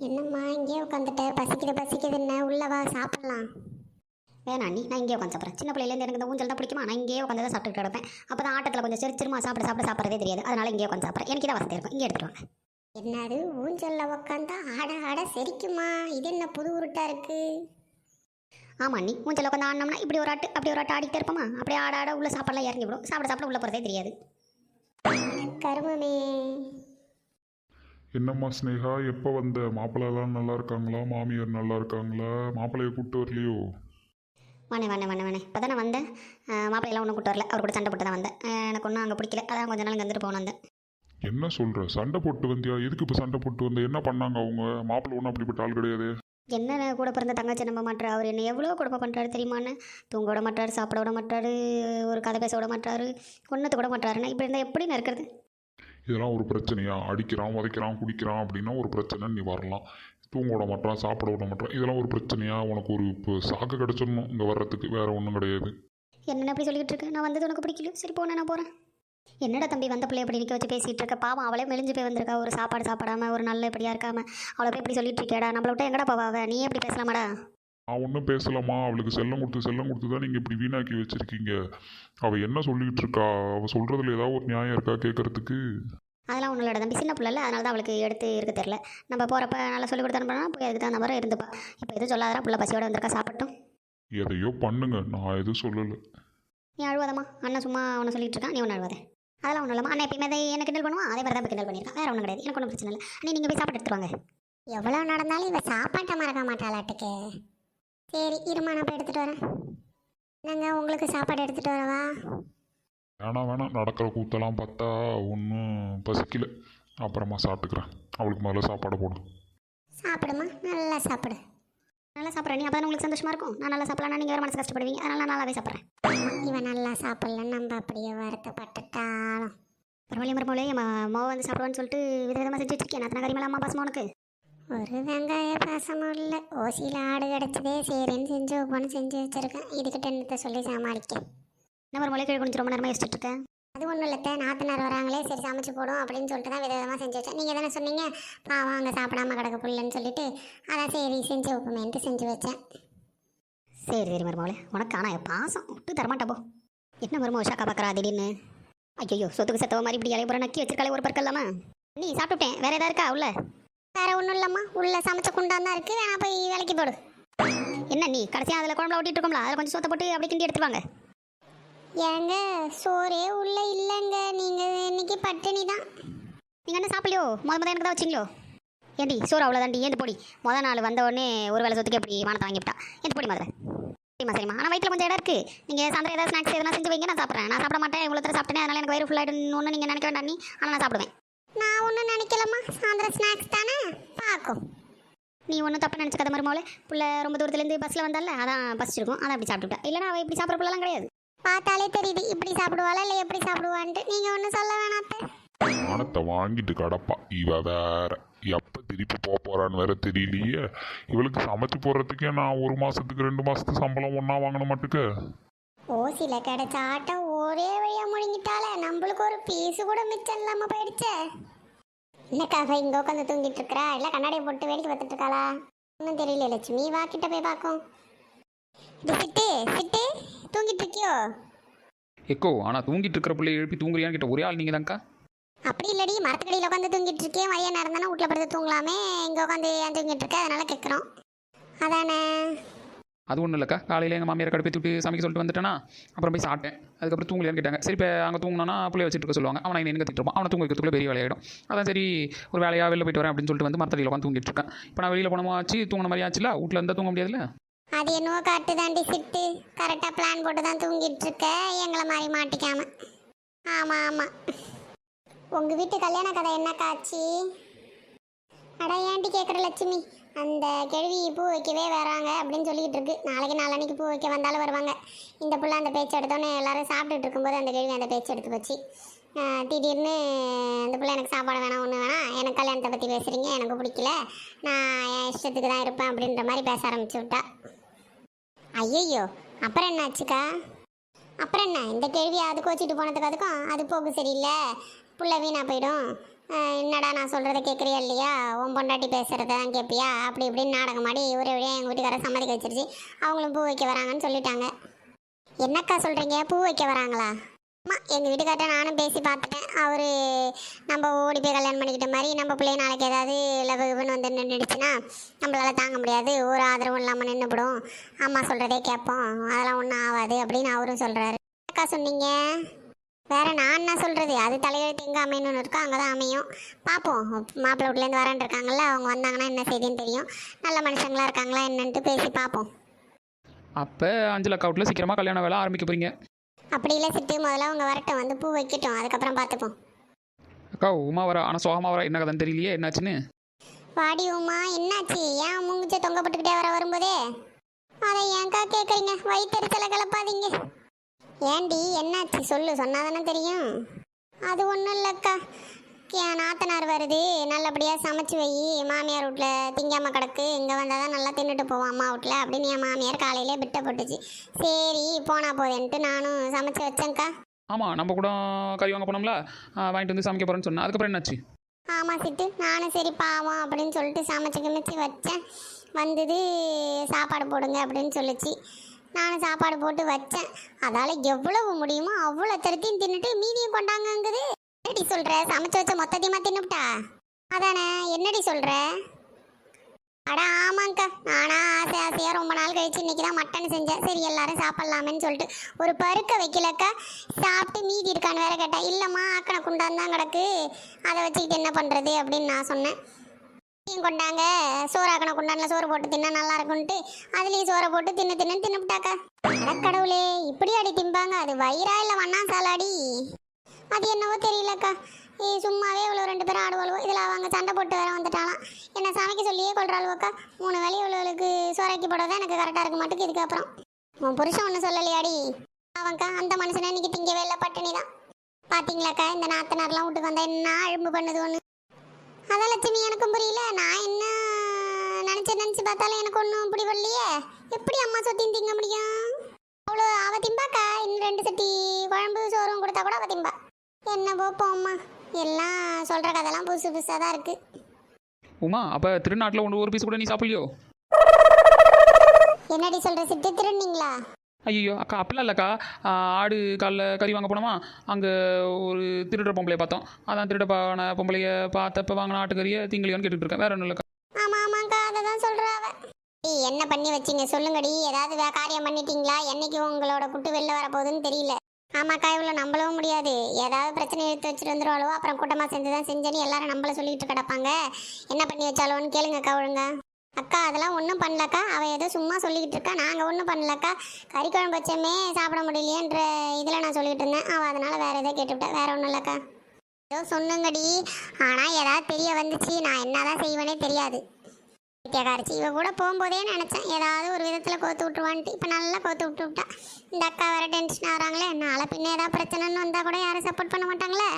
என்னம்மா இங்கேயே உட்காந்துட்ட? பசிக்குதுன்னு உள்ளவா சாப்பிடலாம். வேணாம் நீ, நான் இங்கே உட்காந்து சாப்பிட்றேன். சின்ன பிள்ளையிலேருந்து எனக்கு இந்த ஊஞ்சல் தான் பிடிக்குமா, நான் இங்கேயே உட்காந்து தான் சாப்பிட்டு கிடப்பேன். அப்போ தான் ஆட்டத்தில் கொஞ்சம் சிரிச்சிருமா சாப்பிட்றதே தெரியாது. அதனால இங்கே உட்காந்து சாப்பிட்றேன். எனக்கு தான் வசதி இருக்கும். இங்கே எடுத்துருவாங்க. என்னது ஊஞ்சல்ல உட்காந்தா ஆட ஆட செரிக்குமா? இது என்ன புது உருட்டா இருக்கு? ஆமாம் நீ ஊஞ்சல் உட்காந்து ஆடினோம்னா இப்படி ஒரு ஆட்டு அப்படி ஒரு ஆட்டு ஆடிக்கிட்டே இருப்போமா, அப்படியே ஆட ஆட உள்ள சாப்பாடெல்லாம் இறங்கி விடும். சாப்பிட உள்ள போகிறதே தெரியாது. கருமமே. என்னம்மா ஸ்னேகா, எப்போ வந்த? மாப்பிள்ளைலாம் நல்லா இருக்காங்களா? மாமியார் நல்லா இருக்காங்களா? மாப்பிள்ளையை கூப்பிட்டு வரலையோ? வேணே இப்போ தான் நான் வந்தேன். மாப்பிள்ளையெல்லாம் ஒன்றும் கூட்டு வரல. அவர் கூட சண்டை போட்டு தான் வந்தேன். எனக்கு ஒன்றும் அங்கே பிடிக்கல. அதான் கொஞ்ச நாள் இங்கே வந்துட்டு போகணும் வந்தேன். என்ன சொல்கிற? சண்டை போட்டு வந்தியா? எதுக்கு இப்போ சண்டை போட்டு வந்த? என்ன பண்ணாங்க அவங்க? மாப்பிள்ளை ஒன்றும் அப்படிப்பட்ட ஆள் கிடையாது. என்ன கூட பிறந்த தங்கச்சி நம்ப மாட்டார். அவர் என்ன எவ்வளோ கொடுப்ப பண்ணுறாரு தெரியுமான்னு. தூங்க விட மாட்டார், சாப்பிட விட மாட்டார், ஒரு கதை பேச விட மாட்டார், ஒன்றத்து கூட மாட்டாருன்னா இப்படி இருந்தால் எப்படி இருக்கிறது? இதெல்லாம் ஒரு பிரச்சனையா? அடிக்கிறான், உதைக்கிறான், குடிக்கிறான் அப்படின்னா ஒரு பிரச்சனை, நீ வரலாம். தூங்க விட மாட்டான், சாப்பிட விட மாட்டான், இதெல்லாம் ஒரு பிரச்சனையா? உனக்கு ஒரு இப்போ சாக்கு கிடச்சிடணும் இங்கே வர்றதுக்கு, வேற ஒன்றும் கிடையாது. என்னென்ன அப்படி சொல்லிக்கிட்டு இருக்கு? நான் வந்தது உனக்கு பிடிக்கல, சரி போனேன், நான் போகிறேன். என்னடா தம்பி வந்த பிள்ளைய அப்படி நிற்க வச்சு பேசிகிட்டு இருக்க? பாவம், அவளே மெலிஞ்சு போய் வந்திருக்கா. ஒரு சாப்பாடு சாப்பிடாம, ஒரு நல்ல இப்படியா இருக்காம அவளை போய் இப்படி சொல்லிட்டு இருக்கேடா. நம்மளை விட்டு எங்கடா போவாவ? நீ எப்படி பேசலாமாடா? நான் ஒன்றும் பேசலாமா? அவளுக்கு செல்லம் கொடுத்து தான் நீங்கள் இப்படி வீணாக்கி வச்சுருக்கீங்க. அவள் என்ன சொல்லிக்கிட்டு இருக்கா? அவள் சொல்கிறதுல ஏதாவது ஒரு நியாயம் இருக்கா கேட்குறதுக்கு? அதெல்லாம் ஒன்றும் இல்லை தம்பி, சின்ன பிள்ளை, அதனால தான் அவளுக்கு எடுத்து இருக்க தெரில. நம்ம போகிறப்ப நல்லா சொல்லி கொடுத்தா போய் அதுக்கு தகுந்த மாதிரி இருந்துப்பா. இப்போ எதுவும் சொல்லாதரா, பிள்ளை பசியோடு வந்திருக்கா, சாப்பிட்டோம். எதையோ பண்ணுங்க, நான் எதுவும் சொல்லலை. நீ அழுவாதம்மா, அண்ணன் சும்மா ஒன்று சொல்லிட்டு இருக்கான், நீ ஒன்று அழுவாத. அதெல்லாம் ஒன்றும் இல்லைம்மா. அண்ணன் எப்பயுமே என்ன கிண்டல் பண்ணுவான், அதே மாதிரி தான் இப்போ கிண்டல் பண்ணியிருக்கான். வேறு ஒன்றும் கிடையாது, எனக்கு ஒன்றும் பிரச்சனை இல்லை. அண்ணே நீங்கள் போய் சாப்பிட்டு எடுத்துருவாங்க. எவ்வளோ நடந்தாலும் இவ சாப்பாட்டை மறக்க மாட்டாளாட்டுக்கு. சரி இருமா, நான் போய் எடுத்துகிட்டு வரேன். என்னங்க உங்களுக்கு சாப்பாடு எடுத்துகிட்டு வரவா? வேணாம், நடக்கிற கூத்தெல்லாம் பார்த்தா ஒன்றும் பசிக்கல. அப்புறமா சாப்பிட்டுக்கிறேன். அவளுக்கு முதல்ல சாப்பாடு போடும். சாப்பிடுமா, நல்லா சாப்பிடு. நல்லா சாப்பிட்றேன் நீ, அப்போ தான் உங்களுக்கு சந்தோஷமாக இருக்கும். நான் நல்லா சாப்பிட்லாம், நீங்கள் வேறு மனசு கஷ்டப்படுவீங்க. அதனால் நான் நல்லாவே சாப்பிட்றேன். இவன் நல்லா சாப்பிடலன்னு நம்ம அப்படியே வருத்தப்பட்டுட்டாலும் பரவாயில்ல மருமகளே, மாவை வந்து சாப்பிடுவான்னு சொல்லிட்டு விதவிதமாக செஞ்சு வச்சிருக்கேன். நான் கறிமலை அம்மா பாசமா உனக்கு ஒரு வெங்காய பாசமும் இல்லை. ஓசியில் ஆடு கிடச்சதே சரின்னு செஞ்சு ஒவ்வொன்று செஞ்சு வச்சுருக்கேன். இதுக்கிட்ட என்னத்தை சொல்லி சமாளிக்க? என்ன மருமகளே கீழே கொஞ்சம் ரொம்ப நேரமாக யோசிச்சுட்டு இருக்கேன். அது ஒன்றும் இல்லை, நாத்தனார் வராங்களே, சரி சமைச்சு போடும் அப்படின்னு சொல்லிட்டு தான் விதவிதமாக செஞ்சு வச்சேன். நீங்கள் தானே சொன்னீங்க பாவம் அங்கே சாப்பிடாம கிடக்க புள்ளன்னு சொல்லிட்டு, அதான் சரி செஞ்சு வைப்போமேன்ட்டு செஞ்சு வச்சேன். சரி மருமகளே, உனக்கு ஆனால் பாசம் விட்டு தரமாட்டா போ. என்ன மருமக ஷாக்கா பார்க்குறா திடீர்னு? ஐயோ, சொத்துக்கு செத்தவ மாதிரி இப்படி அலைய போகிற, நக்கி வச்சிருக்காளே ஒரு பற்கல்லாமா? நீ சாப்பிட்டுட்டேன், வேற ஏதாவது இருக்கா உள்ள? வேற ஒன்றும் இல்லைம்மா, உள்ள சமைச்ச குண்டான் தான் இருக்குது, வேணா போய் வேலைக்கு போடு. என்ன நீ கடைசியாக அதில் குழம்புல ஓட்டிட்டு இருக்கோம்ல, அதில் கொஞ்சம் சொத்தை போட்டு அப்படி கிண்டி எடுத்துவாங்க. ஏங்க சோறே உள்ள இல்லைங்க, நீங்கள் இன்னைக்கு பட்டினி தான். நீங்கள் என்ன சாப்பிடலையோ? முத எனக்கு தான் வச்சிங்களோ? ஏண்டி சோறு அவ்வளோதாண்டி, ஏந்து போடி. நாள் வந்த உடனே ஒரு வேலை சொத்துக்கு எப்படி வானத்தை வாங்கிவிட்டா. ஏந்து போடி முதல்ல. சரிம்மா. ஆனால் வயிற்றில் கொஞ்சம் இடம் இருக்குது. நீங்கள் சாயந்தரம் ஏதாவது ஸ்நாக்ஸ் எதனா செஞ்சு வைங்க, நான் சாப்பிட்றேன். நான் சாப்பிட மாட்டேன், இவ்வளோ தர சாப்பிட்டேன், அதனால் எனக்கு வயிறு ஃபுல்லாகிடுன்னு ஒன்று நீங்கள் நினைக்க வேண்டாம் நீ. ஆனால் நான் சாப்பிடுவேன். நான் ஒன்றும் நினைக்கலம்மா, சாயந்தரம் ஸ்நாக்ஸ் தானே பார்க்கும். நீ ஒன்றும் தப்பு நினச்சிக்காத மருமகளே. பிள்ளை ரொம்ப தூரத்துலேருந்து பஸ்ஸில் வந்தால, அதான் பசிச்சிருக்கும், அதான் அப்படி சாப்பிட்டுட்டா. இல்லைனா அவள் இப்படி சாப்பிட்ற பிள்ளைலாம் கிடையாது. பார்த்தாலே தெரியுது இப்படி சாப்பிடுவாளா இல்லை எப்படி சாப்பிடுவான்ட்டு. நீங்கள் ஒன்றும் சொல்ல வேணாத்த. பணத்தை வாங்கிட்டு கடப்பா. இவ வேற எப்போ திருப்பி போகிறான்னு வேற தெரியலையே. இவளுக்கு சமைச்சு போடுறதுக்கே நான் 1 மாதத்துக்கு 2 மாதத்துக்கு சம்பளம் ஒன்றா வாங்கணும் மாட்டுக்கு. ஓசியில் கிடைச்ச ஆட்டம் ஒரே வழியாக முழுங்கிட்டாலே, நம்மளுக்கு ஒரு பீஸு கூட மிச்சம் இல்லாமல் போயிடுச்சே. என்னக்காக இங்கே உட்காந்து தூங்கிட்டு இருக்கிறா? இல்லை கண்ணாடியை போட்டு வேடிக்கை பார்த்துட்டு இருக்காளா? ஒன்றும் தெரியல லட்சுமி, வா கிட்ட போய் பார்க்கும். இது சிட்டு தூங்கிட்டு இருக்கியோ? எக்கோ, ஆனால் தூங்கிட்டு இருக்கிற பிள்ளைய எழுப்பி தூங்குறியான்னு கேட்ட ஒரே ஆள் நீங்கள் தான்க்கா. அப்படி இல்லடி, மரத்துக்கடியில் உட்காந்து தூங்கிட்டு இருக்கேன். மதிய நேரம் தானே வீட்டில் படுத்து தூங்கலாமே, இங்கே உட்காந்து ஏன் தூங்கிட்டு இருக்க? அதனால கேட்குறோம். அதானே? அது ஒன்றும் இல்லைக்கா, காலையில் எங்கள் மாமியார் கடுப்பேற்றி விட்டு சமைக்க சொல்லிட்டு வந்துட்டேன்னா அப்புறம் போய் சாப்பிட்டேன். அதுக்கப்புறம் தூங்கலையான்னு கேட்டாங்க. சரி இப்போ அங்கே தூங்கினா பிள்ளைய வச்சுட்டு இருக்க சொல்லுவாங்க. அவனை என்ன கத்திட்டு இருப்பான். அவனை தூங்க வைக்கிறதுக்குள்ள பெரிய வேலையாயிடும். அதான் சரி ஒரு வேலையாக வெளில போயிட்டு வரேன் அப்படின்னு சொல்லிட்டு வந்து மரத்தடியில் உட்காந்து தூங்கிட்டு இருக்கேன். இப்போ நான் வெளியில் போனமா ஆச்சு, தூங்கின மாதிரி ஆச்சுல, வீட்டில் இருந்தால் தூங்க முடியாதுல்ல. அது என்னவோ கரெக்டு தாண்டி சிட்டு, கரெக்டாக பிளான் போட்டு தான் தூங்கிட்டு இருக்க, எங்களை மாதிரி மாட்டிக்காம. ஆமாம். உங்கள் வீட்டு கல்யாண கதை என்ன காட்சி? அட ஏன்ட்டி கேட்குற லட்சுமி, அந்த கேள்வி பூ வைக்கவே வராங்க அப்படின்னு சொல்லிக்கிட்டு இருக்கு. நாளைக்கு பூ வைக்க வந்தாலும் வருவாங்க. இந்த பிள்ளை அந்த பேச்சு எடுத்தோன்னே எல்லாரும் சாப்பிட்டுட்டு இருக்கும்போது அந்த கேள்வி அந்த பேச்சு எடுத்து போச்சு. திடீர்னு அந்த பிள்ளை எனக்கு சாப்பாடு வேணாம், ஒன்று வேணாம், எனக்கு கல்யாணத்தை பற்றி பேசுகிறீங்க, எனக்கு பிடிக்கல, நான் என் இஷ்டத்துக்கு தான் இருப்பேன் அப்படின்ற மாதிரி பேச ஆரம்பிச்சு விட்டா. ஐயோ, அப்புறம் என்னாச்சுக்கா? அப்புறம் என்ன, இந்த கேள்வி அதுக்கு வச்சுட்டு போனதுக்கு அதுக்கும் அது போக்கு சரியில்லை, புள்ள வீணாக போயிடும், என்னடா நான் சொல்கிறத கேட்குறியா இல்லையா, உன் பொண்டாட்டி பேசுகிறத தான் கேட்பியா, அப்படி இப்படின்னு நாடகம் ஆடி ஒரு வழியாக எங்கள் வீட்டுக்கார சம்மதிக்க வச்சிருச்சு. அவங்களும் பூ வைக்க வராங்கன்னு சொல்லிட்டாங்க. என்னக்கா சொல்கிறீங்க, பூ வைக்க வராங்களா? ஆமாம், எங்கள் வீட்டுக்கார்ட்ட நானும் பேசி பார்த்துட்டேன். அவர் நம்ம ஓடி போய் கல்யாணம் பண்ணிக்கிட்ட மாதிரி நம்ம பிள்ளைய நாளைக்கு ஏதாவது லவ்னு வந்து நின்றுடுச்சுன்னா நம்மளால் தாங்க முடியாது, ஒரு ஆதரவும் இல்லாமல் நின்றுப்படும். அம்மா சொல்கிறதே கேட்போம், அதெல்லாம் ஒன்றும் ஆகாது அப்படின்னு அவரும் சொல்கிறாரு. அக்கா சொன்னீங்க, வேற நான் என்ன சொல்கிறது, அது தலையெழுத்து எங்கே அமையணும்னு இருக்கோ அங்கே தான் அமையும். பார்ப்போம், மாப்பிள்ளை வீட்டிலேருந்து வரேன் இருக்காங்கல்ல, அவங்க வந்தாங்கன்னா என்ன செய்தின்னு தெரியும். நல்ல மனுஷங்களா இருக்காங்களா என்னன்ட்டு பேசி பார்ப்போம். அப்போ அஞ்சலக்கா வீட்டில் சீக்கிரமாக கல்யாண வேலை ஆரம்பிக்க போகிறீங்க. அப்படி இல்லை சிட்டு, முதல்ல அவங்க வரட்டும், வந்து பூ வைக்கட்டும், அதுக்கப்புறம் பார்த்துப்போம். அக்கா உமா வரா, ஆனால் சோகமாக வரா, என்ன கதைன்னு தெரியலையே, என்னாச்சுன்னு? வாடி உமா, என்னாச்சு? ஏன் மூங்குச்ச தொங்கப்பட்டுக்கிட்டே வரும்போதே அதை ஏன்க்கா கேட்குறீங்க? வயிற்றுச்சலை கிளப்பாதீங்க. ஏண்டி என்னாச்சு சொல்லு, சொன்னாதானே தெரியும். அது ஒன்றும் இல்லைக்கா, என் நாத்தனார் வருது, நல்லபடியாக சமைச்சு வை, மாமியார் வீட்டில் திங்காமல் கிடக்கு, இங்கே வந்தால் தான் நல்லா தின்னுட்டு போவோம் அம்மா வீட்டில் அப்படின்னு என் மாமியார் காலையிலே விட்ட போட்டுச்சு. சரி போனால் போதேன்ட்டு நானும் சமைச்சு வச்சேங்க்கா. ஆமாம், நம்ம கூட கறி வாங்க போனோம்ல, வாங்கிட்டு வந்து சமைக்க போகிறேன்னு சொன்னேன். அதுக்கப்புறம் என்னாச்சு? ஆமாம் சிட்டு, நானும் சரி பாவம் அப்படின்னு சொல்லிட்டு சமைச்சு கிமைச்சு வச்சேன். வந்தது சாப்பாடு போடுங்க அப்படின்னு சொல்லிச்சு. நானும் சாப்பாடு போட்டு வச்சேன். அதால் எவ்வளவு முடியுமோ அவ்வளோ தருத்தையும் தின்னுட்டு மீதியும் கொண்டாங்கங்குது. என்னடி சொல்கிற, சமைச்சு வச்ச மொத்தத்தையுமா தின்னுவிட்டா? அதானே, என்னடி சொல்கிற? அட ஆமாங்க்கா, நானா ஆசையாக ரொம்ப நாள் கழிச்சு இன்றைக்கி தான் மட்டன் செஞ்சேன். சரி எல்லாரும் சாப்பிட்லாமேன்னு சொல்லிட்டு ஒரு பருக்க வைக்கலக்கா, சாப்பிட்டு மீதி இருக்கான்னு வேற கேட்டா. இல்லைம்மா ஆக்கணை குண்டான் தான் கிடக்கு, அதை வச்சுக்கிட்டு என்ன பண்ணுறது அப்படின்னு நான் சொன்னேன். கொண்டாங்க, சோறாக்கணை குண்டானில் சோறு போட்டு தின்னா நல்லா இருக்கும்ட்டு அதுலேயும் சோறை போட்டு தின்னுவிட்டாக்கா. கடவுளே, இப்படி அடி திம்பாங்க? அது வயிறா இல்லை வண்ணா சாலாடி? அது என்னவோ தெரியலக்கா, சும்மாவே இவ்வளோ 2 பேரும் ஆடுவாளுவோ, இதில் அவங்க சண்டை போட்டு வேற வந்துட்டாலாம். என்ன சமைக்க சொல்லியே கொள்றாளுவோக்கா. 3 வேலையும் இவ்வளோவுக்கு சோறாக்கி போட தான் எனக்கு கரெக்டாக இருக்க மாட்டேங்குது. இதுக்கப்புறம் உன் புருஷன் ஒன்றும் சொல்லலையாடி? அவன்க்கா அந்த மனுஷனை இன்னைக்கு திங்கவே இல்லை, பட்டினி தான். பார்த்தீங்களாக்கா, இந்த நாத்தனார்லாம் வீட்டுக்கு வந்தால் என்ன அழும்பு பண்ணுது ஒன்று. அதான் லட்சுமி, எனக்கும் புரியல. நான் என்ன நினச்சி பார்த்தாலும் எனக்கு ஒன்றும் இப்படி வரலையே. எப்படி அம்மா சொத்தியும் திங்க முடியும்? அவ்வளோ அவ திம்பாக்கா, இன்னும் 2 சட்டி குழம்பு சோறும் கொடுத்தா கூட அவ திம்பா. என்ன போப்போம்மா, எல்லாம் சொல்கிற கதெல்லாம் புதுசு புதுசாக தான் இருக்குது. உமா, அப்போ திருநாட்டில் ஒரு பீஸ் கூட நீ சாப்பிடலையோ? என்னடி சொல்கிற சிட்டு, திருநீங்களா? ஐயோ அக்கா, அப்படிலாம் இல்லைக்கா. ஆடு காலில் கறி வாங்க போனோமா, அங்கே ஒரு திருடுற பொம்பளையை பார்த்தோம். அதான் திருடப்பான பொம்பளையை பார்த்தப்ப வாங்கின ஆட்டுக்கறியை திங்கலையான்னு கேட்டுட்டு இருக்கேன். வேற ஒன்றும் இல்லைக்கா. ஆமாக்கா, அதை தான் சொல்கிறா அவ. என்ன பண்ணி வச்சிங்க சொல்லுங்கடி, ஏதாவது காரியம் பண்ணிட்டீங்களா? என்னைக்கு உங்களோட குட்டு வெளில வரப்போகுதுன்னு தெரியல. ஆமாக்கா, இவ்வளோ நம்பளவும் முடியாது. ஏதாவது பிரச்சனை எடுத்து வச்சுட்டு வந்துருவாளோ, அப்புறம் கூட்டமாக செஞ்சு தான் செஞ்சேன்னு எல்லாரும் நம்மள சொல்லிட்டு கிடப்பாங்க. என்ன பண்ணி வச்சாலோன்னு கேளுங்கக்கா ஒழுங்க. அக்கா அதெல்லாம் ஒன்றும் பண்ணலக்கா, அவள் ஏதோ சும்மா சொல்லிக்கிட்டு இருக்கா. நாங்கள் ஒன்றும் பண்ணலக்கா, கறி குழம்பு வச்சமே சாப்பிட முடியலையேன்ற இதில் நான் சொல்லிக்கிட்டு இருந்தேன். அவள் அதனால் வேறு எதோ கேட்டுவிட்டா, வேற ஒன்றும் இல்லைக்கா. ஏதோ சொன்னுங்கடி, ஆனால் ஏதாவது தெரிய வந்துச்சு, நான் என்னதான் செய்வேனே தெரியாது. காரிச்சு இவ கூட போகும்போதே நினச்சேன் ஏதாவது ஒரு விதத்தில் கோத்து விட்டுருவான்ட்டு. இப்போ நல்லா கோத்து விட்டா. இந்த அக்கா வேறு டென்ஷன் ஆகிறாங்களே, நாளை பின்ன ஏதாவது பிரச்சனைன்னு வந்தால் கூட யாரும் சப்போர்ட் பண்ண மாட்டாங்களே.